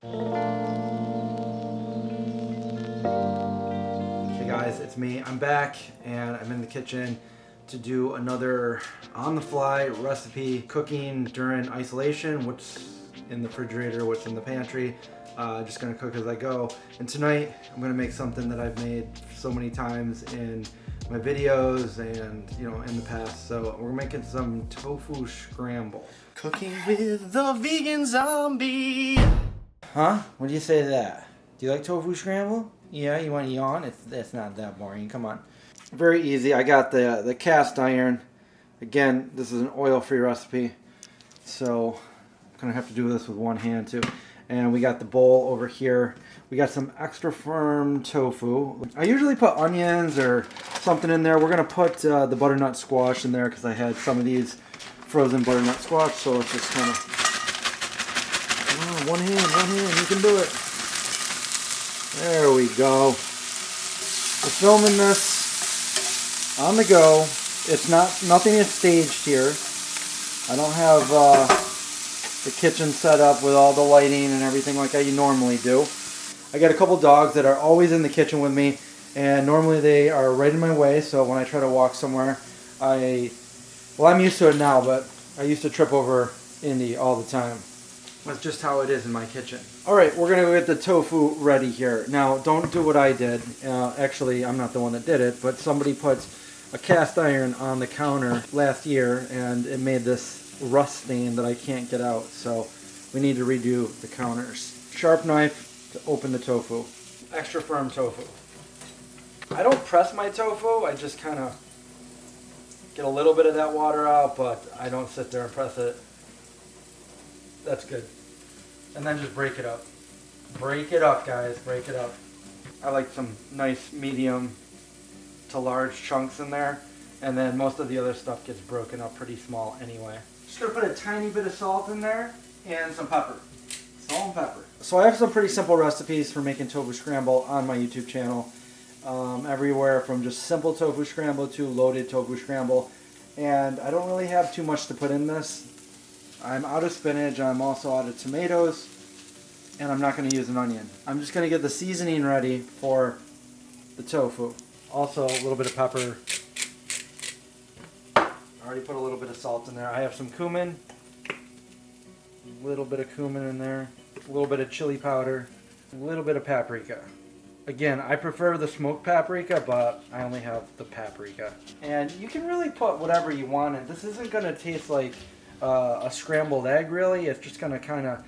Hey guys, it's me. I'm back and I'm in the kitchen to do another on-the-fly recipe, cooking during isolation, what's in the refrigerator, what's in the pantry. Just gonna cook as I go. And tonight I'm gonna make something that I've made so many times in my videos and in the past. So we're making some tofu scramble. Cooking with the vegan zombie. Huh? What do you say to that? Do you like tofu scramble? Yeah, you want to yawn? It's not that boring. Come on. Very easy. I got the cast iron. Again, this is an oil-free recipe, so I'm gonna have to do this with one hand too. And we got the bowl over here. We got some extra firm tofu. I usually put onions or something in there. We're gonna put the butternut squash in there because I had some of these frozen butternut squash. So it's just kind of one hand. You can do it. There we go. We're filming this on the go. It's nothing is staged here. I don't have the kitchen set up with all the lighting and everything like I normally do. I got a couple dogs that are always in the kitchen with me, and normally they are right in my way, so when I try to walk somewhere, I'm used to it now, but I used to trip over Indy all the time. That's just how it is in my kitchen. Alright, we're going to get the tofu ready here. Now, don't do what I did. Actually, I'm not the one that did it, but somebody put a cast iron on the counter last year, and it made this rust stain that I can't get out, so we need to redo the counters. Sharp knife to open the tofu. Extra firm tofu. I don't press my tofu, I just kind of get a little bit of that water out, but I don't sit there and press it. That's good. And then just break it up. Break it up, guys, break it up. I like some nice medium to large chunks in there, and then most of the other stuff gets broken up pretty small anyway. Just gonna put a tiny bit of salt in there and some pepper. Salt and pepper. So I have some pretty simple recipes for making tofu scramble on my YouTube channel. Everywhere from just simple tofu scramble to loaded tofu scramble. And I don't really have too much to put in this. I'm out of spinach, I'm also out of tomatoes, and I'm not going to use an onion. I'm just going to get the seasoning ready for the tofu. Also a little bit of pepper. I already put a little bit of salt in there. I have some cumin, a little bit of cumin in there, a little bit of chili powder, a little bit of paprika. Again, I prefer the smoked paprika, but I only have the paprika. And you can really put whatever you want in. This isn't going to taste like a scrambled egg, really. It's just going to kind of,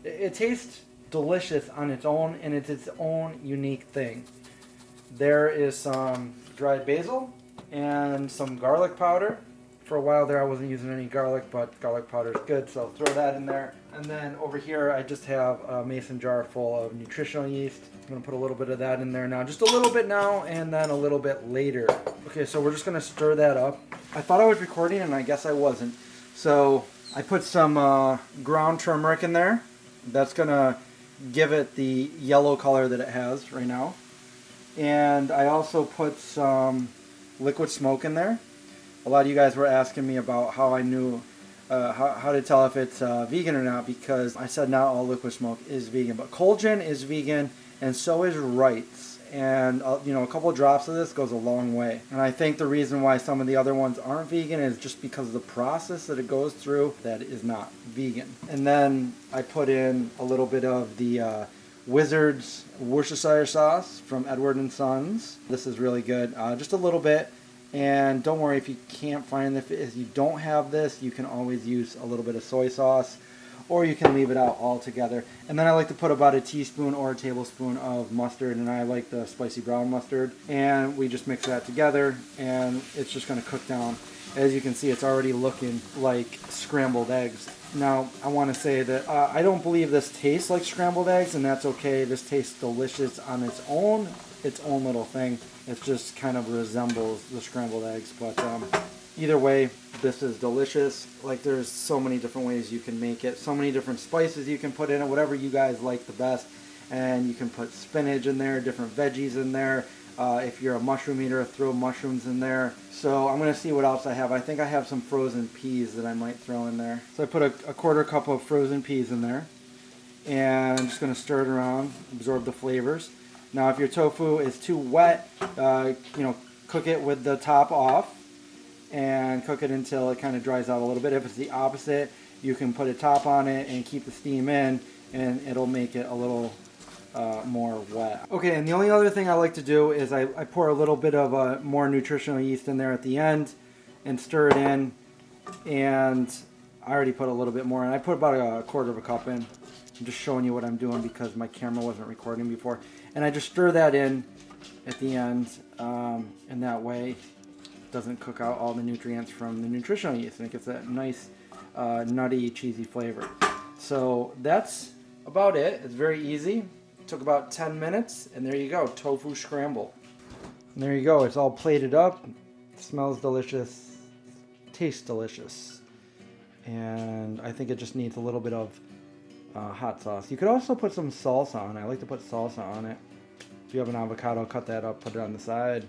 it tastes delicious on its own, and it's its own unique thing. There is some dried basil and some garlic powder. For a while there I wasn't using any garlic, but garlic powder is good, so throw that in there. And then over here I just have a mason jar full of nutritional yeast. I'm going to put a little bit of that in there now, just a little bit now and then a little bit later. Okay, so we're just going to stir that up. I thought I was recording and I guess I wasn't. So I put some ground turmeric in there. That's going to give it the yellow color that it has right now. And I also put some liquid smoke in there. A lot of you guys were asking me about how I knew, how to tell if it's vegan or not, because I said not all liquid smoke is vegan. But Colgin is vegan, and so is Wright's. And a couple of drops of this goes a long way. And I think the reason why some of the other ones aren't vegan is just because of the process that it goes through that is not vegan. And then I put in a little bit of the Wizard's Worcestershire sauce from Edward & Sons. This is really good. Just a little bit. And don't worry if you can't find it. If you don't have this, you can always use a little bit of soy sauce, or you can leave it out altogether. And then I like to put about a teaspoon or a tablespoon of mustard, and I like the spicy brown mustard. And we just mix that together, and it's just going to cook down. As you can see, it's already looking like scrambled eggs. Now, I want to say that I don't believe this tastes like scrambled eggs, and that's okay. This tastes delicious on its own little thing. It just kind of resembles the scrambled eggs, but either way, this is delicious. Like, there's so many different ways you can make it, so many different spices you can put in it, whatever you guys like the best. And you can put spinach in there, different veggies in there. If you're a mushroom eater, throw mushrooms in there. So I'm going to see what else I have. I think I have some frozen peas that I might throw in there. So I put a quarter cup of frozen peas in there. And I'm just going to stir it around, absorb the flavors. Now, if your tofu is too wet, cook it with the top off and cook it until it kind of dries out a little bit. If it's the opposite, you can put a top on it and keep the steam in, and it'll make it a little more wet. Okay, and the only other thing I like to do is I pour a little bit of more nutritional yeast in there at the end and stir it in. And I already put a little bit more in. I put about a quarter of a cup in. I'm just showing you what I'm doing because my camera wasn't recording before. And I just stir that in at the end, and that way it doesn't cook out all the nutrients from the nutritional yeast, and it gets that nice nutty, cheesy flavor. So that's about it. It's very easy. It took about 10 minutes, and there you go, tofu scramble. And there you go. It's all plated up. It smells delicious. Tastes delicious. And I think it just needs a little bit of hot sauce. You could also put some salsa on it. I like to put salsa on it. If you have an avocado, cut that up, put it on the side.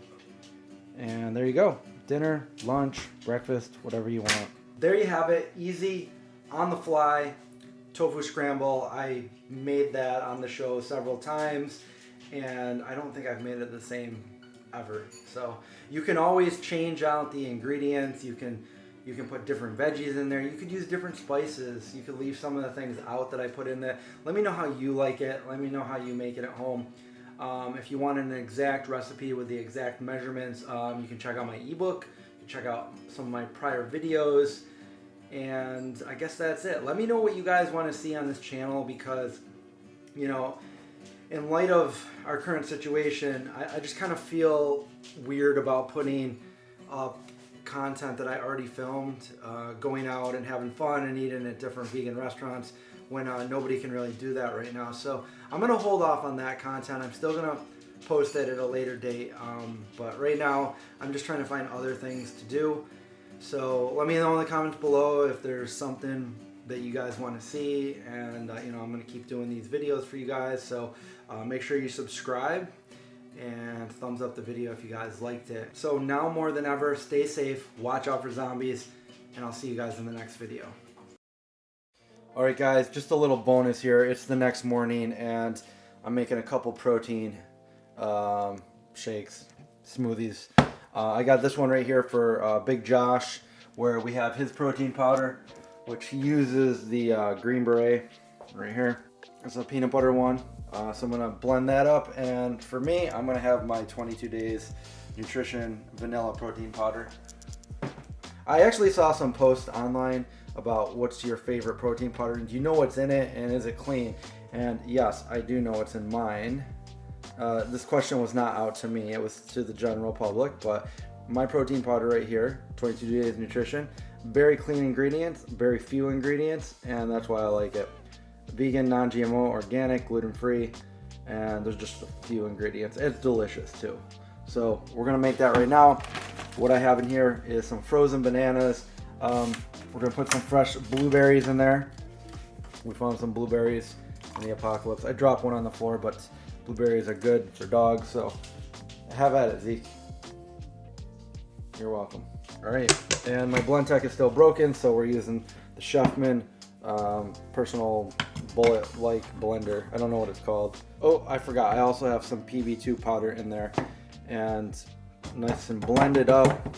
And there you go. Dinner, lunch, breakfast, whatever you want. There you have it. Easy, on the fly, tofu scramble. I made that on the show several times, and I don't think I've made it the same ever. So you can always change out the ingredients. You can put different veggies in there. You could use different spices. You could leave some of the things out that I put in there. Let me know how you like it. Let me know how you make it at home. If you want an exact recipe with the exact measurements, you can check out my ebook. You can check out some of my prior videos. And I guess that's it. Let me know what you guys want to see on this channel because, you know, in light of our current situation, I just kind of feel weird about putting up content that I already filmed, going out and having fun and eating at different vegan restaurants when nobody can really do that right now. So I'm going to hold off on that content. I'm still going to post it at a later date, but right now I'm just trying to find other things to do. So let me know in the comments below if there's something that you guys want to see, and I'm going to keep doing these videos for you guys. So make sure you subscribe and thumbs up the video if you guys liked it. So now more than ever, stay safe, watch out for zombies, and I'll see you guys in the next video. Alright guys, just a little bonus here. It's the next morning and I'm making a couple protein shakes, smoothies. I got this one right here for Big Josh, where we have his protein powder, which he uses the Green Beret right here. It's a peanut butter one. So I'm going to blend that up, and for me, I'm going to have my 22 Days Nutrition Vanilla Protein Powder. I actually saw some posts online about what's your favorite protein powder, and do you know what's in it, and is it clean? And yes, I do know what's in mine. This question was not out to me, it was to the general public, but my protein powder right here, 22 Days Nutrition, very clean ingredients, very few ingredients, and that's why I like it. Vegan, non-GMO, organic, gluten-free, and there's just a few ingredients. It's delicious too. So we're gonna make that right now. What I have in here is some frozen bananas. We're gonna put some fresh blueberries in there. We found some blueberries in the Apocalypse. I dropped one on the floor, but blueberries are good for dogs, so have at it, Zeke. You're welcome. All right, and my Blendtec is still broken, so we're using the Chefman personal bullet-like blender. I don't know what it's called. Oh, I forgot. I also have some PB2 powder in there, and nice and blended up.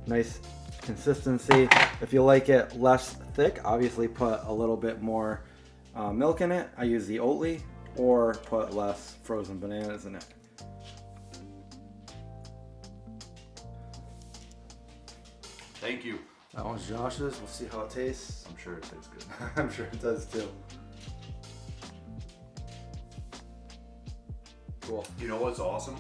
Nice consistency. If you like it less thick, obviously put a little bit more milk in it. I use the Oatly, or put less frozen bananas in it. Thank you. That one's Josh's. We'll see how it tastes. I'm sure it tastes good. I'm sure it does too. Cool. You know what's awesome?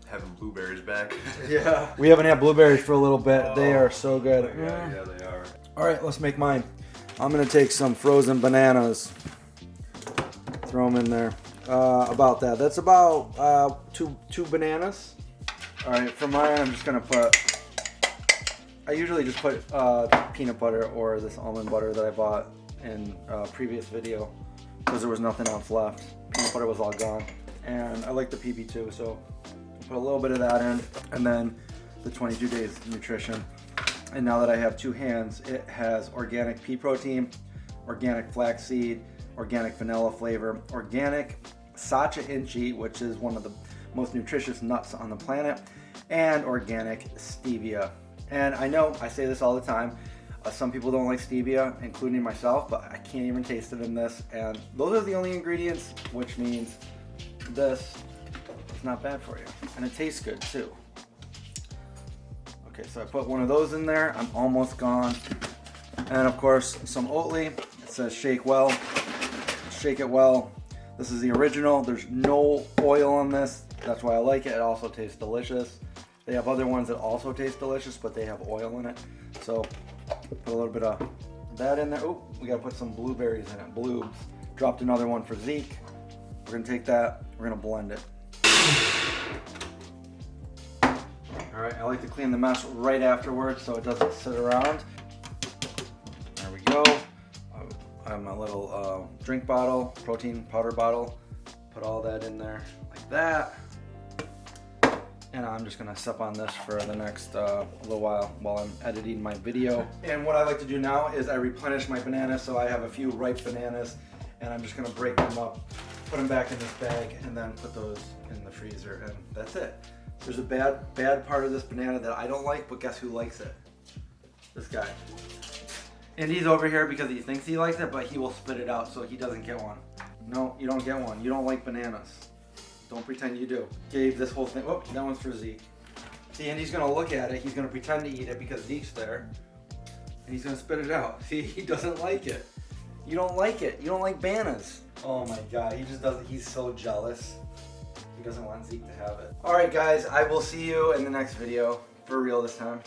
Having blueberries back. Yeah. We haven't had blueberries for a little bit. They are so good. Yeah, they are. All right, let's make mine. I'm gonna take some frozen bananas. Throw them in there. About that. That's about two bananas. All right, for mine, I'm just gonna put. I usually just put peanut butter or this almond butter that I bought in a previous video because there was nothing else left. Peanut butter was all gone. And I like the PB2, so I'll put a little bit of that in. And then the 22 Days Nutrition. And now that I have two hands, it has organic pea protein, organic flaxseed, organic vanilla flavor, organic sacha inchi, which is one of the most nutritious nuts on the planet, and organic stevia. And I know I say this all the time, some people don't like stevia, including myself, but I can't even taste it in this, and those are the only ingredients, which means this is not bad for you, and it tastes good too. Okay, so I put one of those in there. I'm almost gone. And of course, some Oatly. It says shake well, shake it well. This is the original. There's no oil on this. That's why I like it. It also tastes delicious. They have other ones that also taste delicious, but they have oil in it. So put a little bit of that in there. Oh, we gotta put some blueberries in it. Bloobs. Dropped another one for Zeke. We're gonna take that. We're gonna blend it. All right, I like to clean the mess right afterwards so it doesn't sit around. There we go. I have my little drink bottle, protein powder bottle. Put all that in there like that. And I'm just gonna sip on this for the next little while I'm editing my video. And what I like to do now is I replenish my bananas, so I have a few ripe bananas, and I'm just gonna break them up, put them back in this bag, and then put those in the freezer, and that's it. There's a bad part of this banana that I don't like, but guess who likes it? This guy. And he's over here because he thinks he likes it, but he will spit it out, so he doesn't get one. No, you don't get one. You don't like bananas. Don't pretend you do. Gave this whole thing. Oh, that one's for Zeke. See, and he's gonna look at it. He's gonna pretend to eat it because Zeke's there, and he's gonna spit it out. See, he doesn't like it. You don't like it. You don't like bananas. Oh my God, he just doesn't. He's so jealous. He doesn't want Zeke to have it. All right, guys, I will see you in the next video. For real this time.